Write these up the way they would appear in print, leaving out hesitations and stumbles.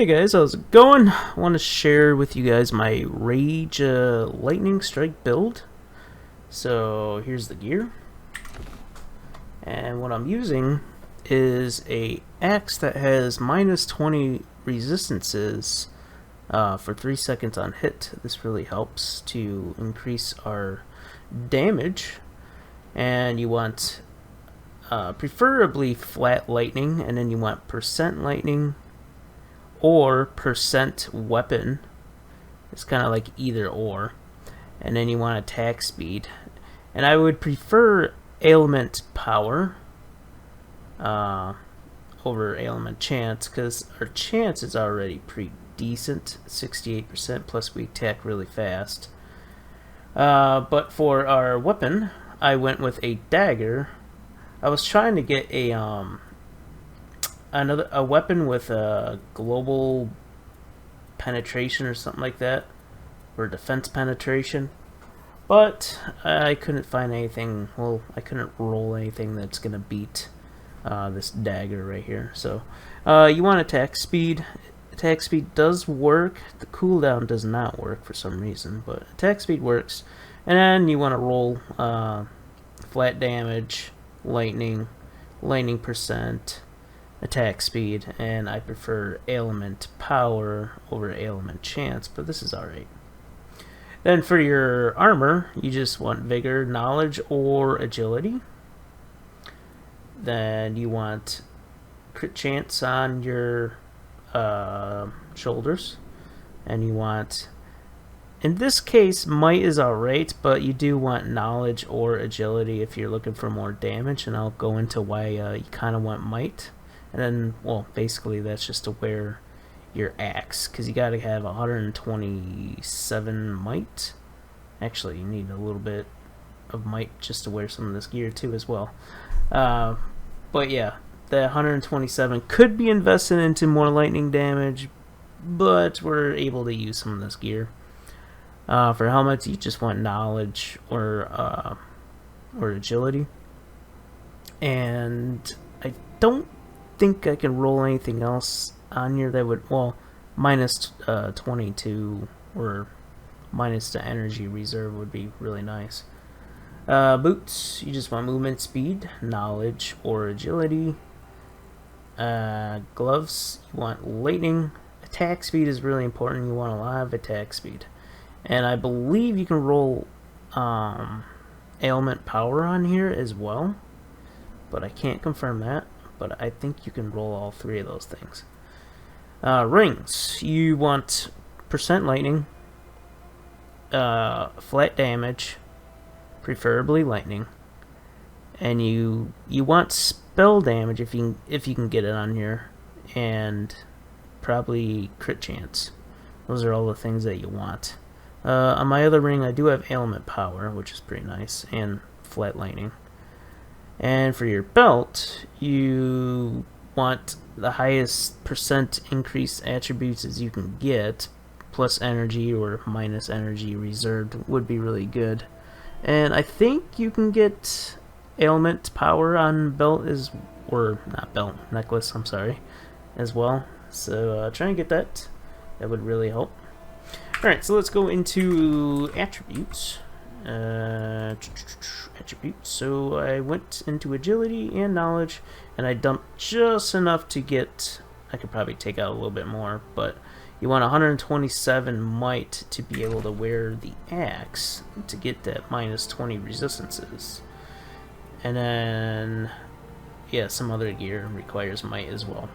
Hey guys, how's it going? I want to share with you guys my Rage Lightning Strike build. So here's the gear. And what I'm using is a axe that has minus 20 resistances for 3 seconds on hit. This really helps to increase our damage. And you want preferably flat lightning, and then you want percent lightning or percent weapon. It's kind of like either or. And then you want attack speed, and I would prefer ailment power over ailment chance, because our chance is already pretty decent, 68%, plus we attack really fast. But for our weapon, I went with a dagger. I was trying to get a weapon with a global penetration or something like that, or defense penetration, but I couldn't find anything. Well, I couldn't roll anything that's gonna beat this dagger right here. So you want attack speed. Attack speed does work. The cooldown does not work for some reason, but attack speed works. And then you want to roll flat damage, lightning percent, attack speed, and I prefer ailment power over ailment chance, but this is alright. Then for your armor, you just want vigor, knowledge, or agility. Then you want crit chance on your shoulders, and you want, in this case, might is alright, but you do want knowledge or agility if you're looking for more damage, and I'll go into why you kind of want might. And then, well, basically that's just to wear your axe, because you gotta have 127 might. Actually, you need a little bit of might just to wear some of this gear too as well. But yeah, the 127 could be invested into more lightning damage, but we're able to use some of this gear. For helmets, you just want knowledge or agility, and I don't think I can roll anything else on here that would, well, minus 22 or minus the energy reserve would be really nice. Boots, you just want movement speed, knowledge, or agility. Gloves, you want lightning. Attack speed is really important. You want a lot of attack speed. And I believe you can roll ailment power on here as well, but I can't confirm that. But I think you can roll all three of those things. Rings, you want percent lightning, flat damage, preferably lightning, and you want spell damage if you can get it on here, and probably crit chance. Those are all the things that you want. On my other ring, I do have ailment power, which is pretty nice, and flat lightning. And for your belt, you want the highest percent increased attributes as you can get, plus energy or minus energy reserved would be really good. And I think you can get ailment power on belt or not belt, necklace, I'm sorry, as well. So try and get that. That would really help. Alright, so let's go into attributes. Attributes. So I went into agility and knowledge, and I dumped just enough to get, I could probably take out a little bit more, but you want 127 might to be able to wear the axe to get that minus 20 resistances. And then, yeah, some other gear requires might as well.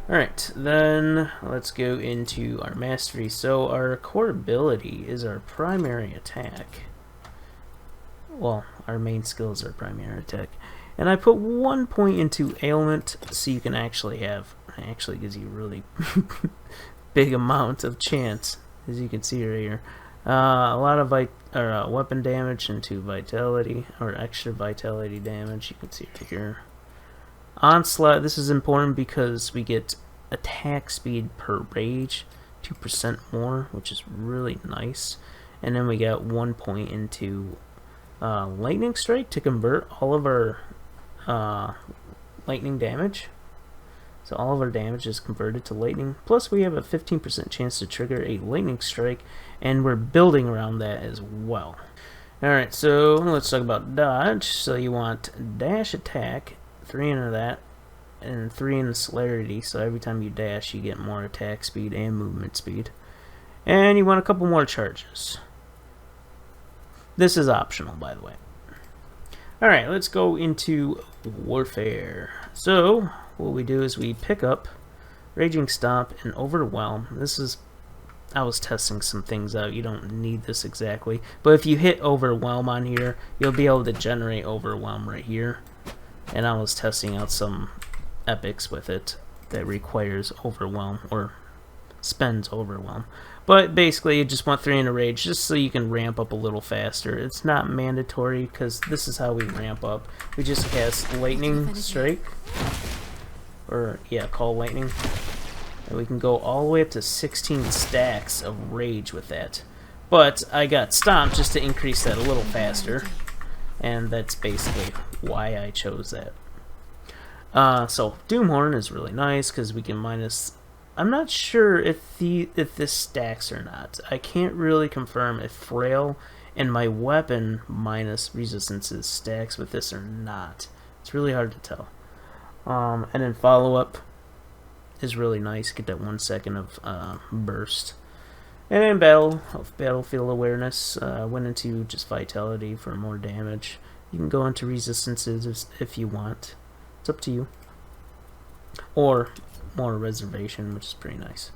Alright, then let's go into our mastery. So our core ability is our primary attack. Well, our main skill is our primary attack. And I put 1 point into ailment, so you can actually have, it actually gives you a really big amount of chance, as you can see right here. A lot of weapon damage into vitality, or extra vitality damage, you can see right here. Onslaught, this is important because we get attack speed per rage, 2% more, which is really nice. And then we got 1 point into lightning strike to convert all of our lightning damage. So all of our damage is converted to lightning. Plus we have a 15% chance to trigger a lightning strike, and we're building around that as well. Alright, so let's talk about dodge. So you want dash attack, 3 into that, and 3 in the celerity. So every time you dash, you get more attack speed and movement speed. And you want a couple more charges. This is optional, by the way. Alright, let's go into warfare. So what we do is we pick up Raging Stomp and Overwhelm. This is, I was testing some things out. You don't need this exactly, but if you hit Overwhelm on here, you'll be able to generate Overwhelm right here. And I was testing out some epics with it that requires Overwhelm or spends Overwhelm. But basically you just want 3 in a rage just so you can ramp up a little faster. It's not mandatory because this is how we ramp up. We just cast Lightning Strike, or yeah, Call Lightning. And we can go all the way up to 16 stacks of rage with that. But I got Stomp just to increase that a little faster. And that's basically why I chose that. So Doomhorn is really nice because we can minus... I'm not sure if this stacks or not. I can't really confirm if Frail and my weapon minus resistances stacks with this or not. It's really hard to tell. And then Follow Up is really nice. Get that 1 second of burst. And then Battlefield Awareness went into just Vitality for more damage. You can go into resistances if you want. It's up to you. Or more Reservation, which is pretty nice.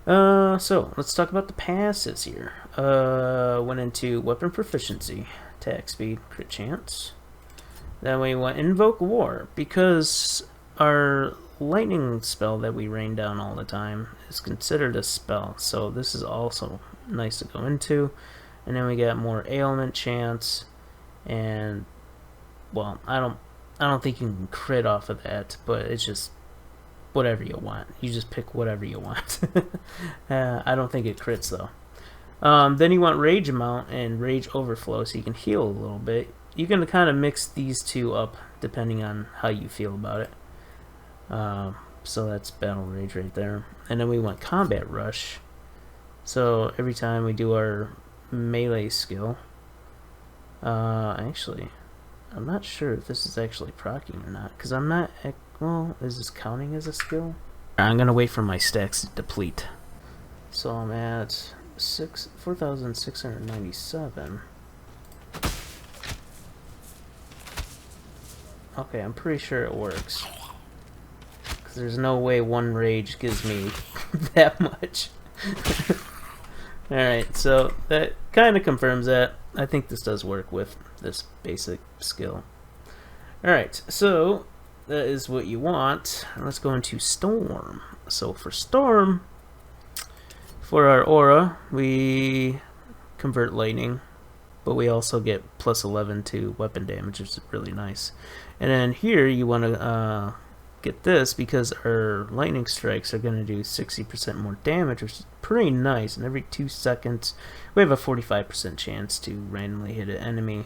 So let's talk about the passes here. Went into Weapon Proficiency, Attack Speed, Crit Chance. Then we went Invoke War, because our lightning spell that we rain down all the time is considered a spell, so this is also nice to go into. And then we got more ailment chance, and well, I don't think you can crit off of that, but it's just whatever you want. You just pick whatever you want. I don't think it crits though. Then you want Rage Amount and Rage Overflow, so you can heal a little bit. You can kind of mix these two up depending on how you feel about it. So that's Battle Rage right there. And then we want Combat Rush. So every time we do our melee skill, actually, I'm not sure if this is actually proccing or not, because I'm not, well, is this counting as a skill? I'm gonna wait for my stacks to deplete. So I'm at 4,697. Okay, I'm pretty sure it works. Because there's no way one rage gives me that much. Alright, so that kind of confirms that. I think this does work with this basic skill. Alright, so that is what you want. Let's go into Storm. So for Storm, for our aura, we convert lightning, but we also get plus 11 to weapon damage, which is really nice. And then here you want to get this because our lightning strikes are going to do 60% more damage, which is pretty nice. And every 2 seconds, we have a 45% chance to randomly hit an enemy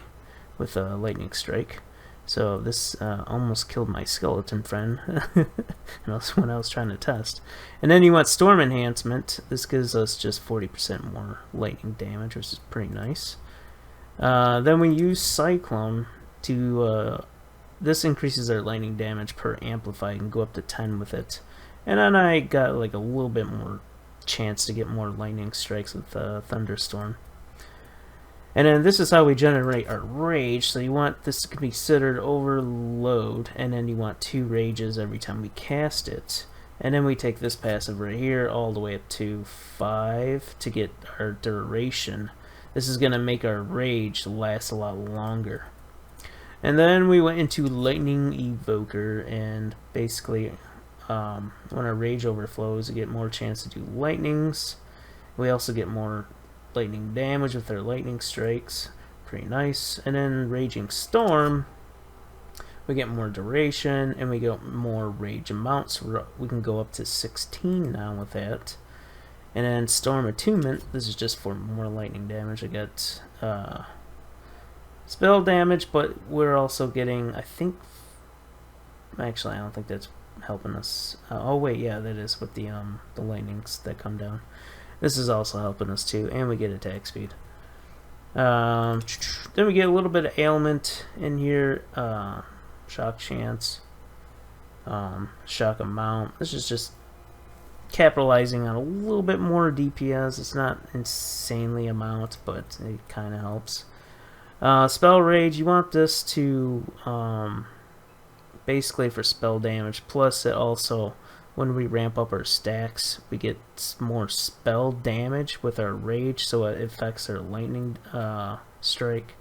with a lightning strike. So this almost killed my skeleton friend when I was trying to test. And then you want Storm Enhancement. This gives us just 40% more lightning damage, which is pretty nice. Then we use Cyclone to... this increases our lightning damage per amplify. You can go up to 10 with it. And then I got like a little bit more chance to get more lightning strikes with Thunderstorm. And then this is how we generate our rage. So you want this to be considered overload, and then you want 2 rages every time we cast it. And then we take this passive right here all the way up to 5 to get our duration. This is going to make our rage last a lot longer. And then we went into Lightning Evoker, and basically when our rage overflows, we get more chance to do lightnings. We also get more lightning damage with our lightning strikes. Pretty nice. And then Raging Storm, we get more duration, and we get more rage amounts. We can go up to 16 now with that. And then Storm Attunement, this is just for more lightning damage. I got spell damage, but we're also getting, I think, actually I don't think that's helping us. Oh wait, yeah, that is with the lightnings that come down. This is also helping us too, and we get attack speed. Then we get a little bit of ailment in here. Shock chance. Shock amount. This is just capitalizing on a little bit more DPS. It's not insanely amount, but it kind of helps. Spell rage, you want this to basically for spell damage, plus it also, when we ramp up our stacks, we get more spell damage with our rage, so it affects our lightning strike.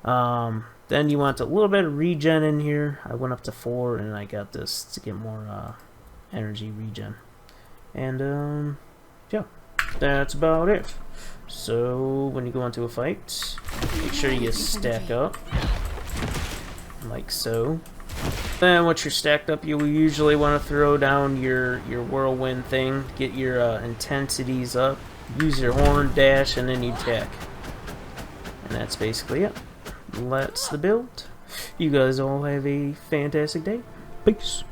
Then you want a little bit of regen in here. I went up to 4 and I got this to get more energy regen. And yeah, that's about it. So when you go into a fight, make sure you stack up like so. Then once you're stacked up, you usually want to throw down your whirlwind thing, get your intensities up, use your horn dash, and then you attack. And that's basically it. That's the build. You guys all have a fantastic day. Peace.